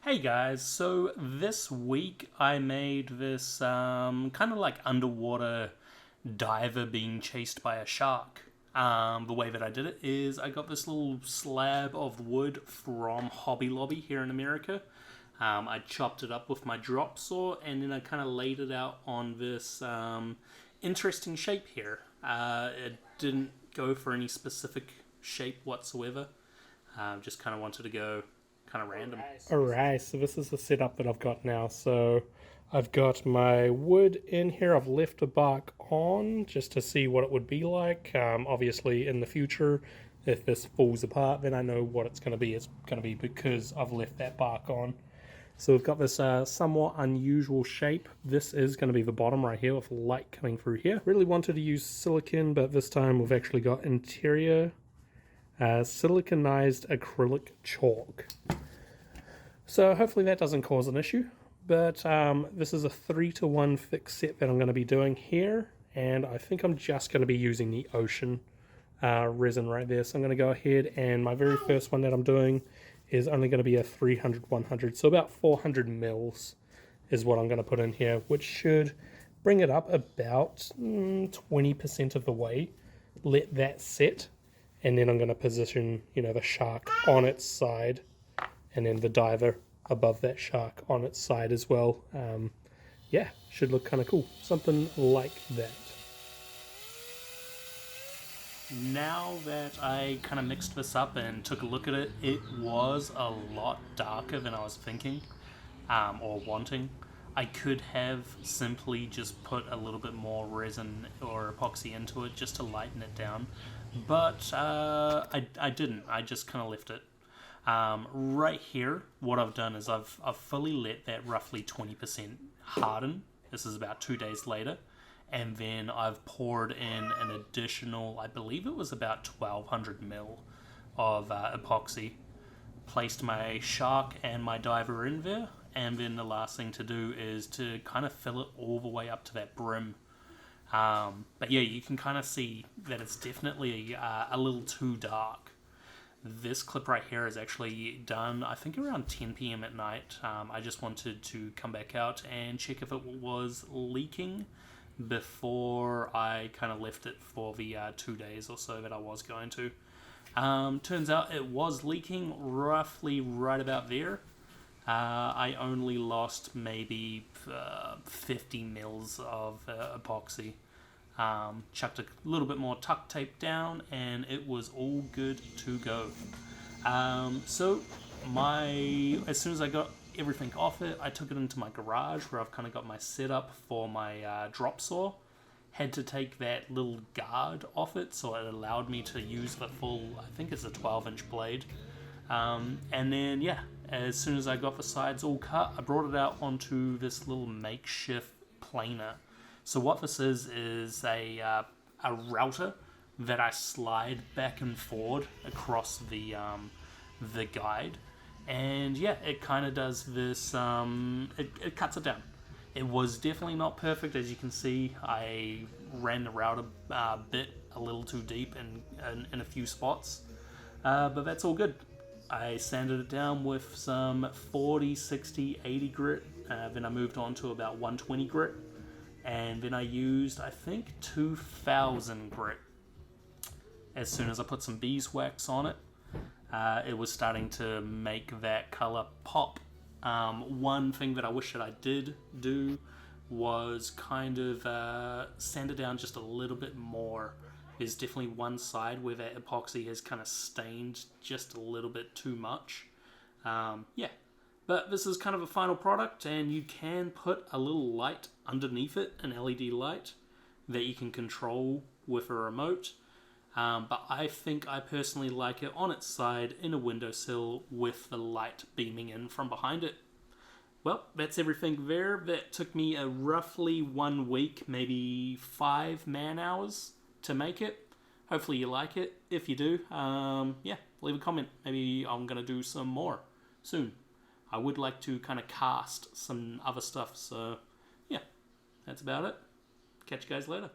Hey guys, so this week I made this kind of like underwater diver being chased by a shark. The way that I did it is I got this little slab of wood from Hobby Lobby here in America. I chopped it up with my drop saw and then I kind of laid it out on this interesting shape here. It didn't go for any specific shape whatsoever. Just kind of wanted to go kind of random. Alright, so this is the setup that I've got now. So I've got my wood in here. I've left the bark on just to see what it would be like. Obviously in the future, if this falls apart, then I know what it's going to be. It's going to be because I've left that bark on. So we've got this somewhat unusual shape. This is going to be the bottom right here with light coming through here. Really wanted to use silicon, but this time we've actually got interior siliconized acrylic chalk. So hopefully that doesn't cause an issue, but this is a 3-to-1 fixed set that I'm going to be doing here, and I think I'm just going to be using the ocean resin right there. So I'm going to go ahead, and my very first one that I'm doing is only going to be a 300-100, so about 400 mils is what I'm going to put in here, which should bring it up about 20% of the way. Let that set, and then I'm going to position, the shark on its side, and then the diver above that shark on its side as well. Yeah, should look kind of cool. Something like that. Now that I kind of mixed this up and took a look at it, it was a lot darker than I was thinking or wanting. I could have simply just put a little bit more resin or epoxy into it just to lighten it down, but I didn't. I just kind of left it. Right here, what I've done is I've fully let that roughly 20% harden. This is about 2 days later. And then I've poured in an additional, I believe it was about 1200 mil of epoxy. Placed my shark and my diver in there. And then the last thing to do is to kind of fill it all the way up to that brim. But yeah, you can kind of see that it's definitely a little too dark. This clip right here is actually done, I think, around 10 p.m. at night. I just wanted to come back out and check if it was leaking before I kind of left it for the 2 days or so that I was going to. Turns out it was leaking roughly right about there. I only lost maybe 50 mils of epoxy. Chucked a little bit more tuck tape down and it was all good to go. So as soon as I got everything off it, I took it into my garage where I've kind of got my setup for my drop saw. Had to take that little guard off it so it allowed me to use the full, I think it's a 12-inch blade. And then yeah, as soon as I got the sides all cut, I brought it out onto this little makeshift planer. So what this is a router that I slide back and forward across the guide, and yeah, it kind of does this. It cuts it down. It was definitely not perfect, as you can see. I ran the router bit a little too deep in a few spots, but that's all good. I sanded it down with some 40, 60, 80 grit. Then I moved on to about 120 grit. And then I used, I think, 2000 grit. As soon as I put some beeswax on it, it was starting to make that color pop. One thing that I wish that I did do was kind of sand it down just a little bit more. There's definitely one side where that epoxy has kind of stained just a little bit too much. Yeah. But this is kind of a final product, and you can put a little light underneath it, an LED light, that you can control with a remote. But I think I personally like it on its side in a windowsill with the light beaming in from behind it. Well, that's everything there. That took me a roughly 1 week, maybe 5 man-hours to make it. Hopefully you like it. If you do, yeah, leave a comment. Maybe I'm going to do some more soon. I would like to kind of cast some other stuff, so yeah, that's about it. Catch you guys later.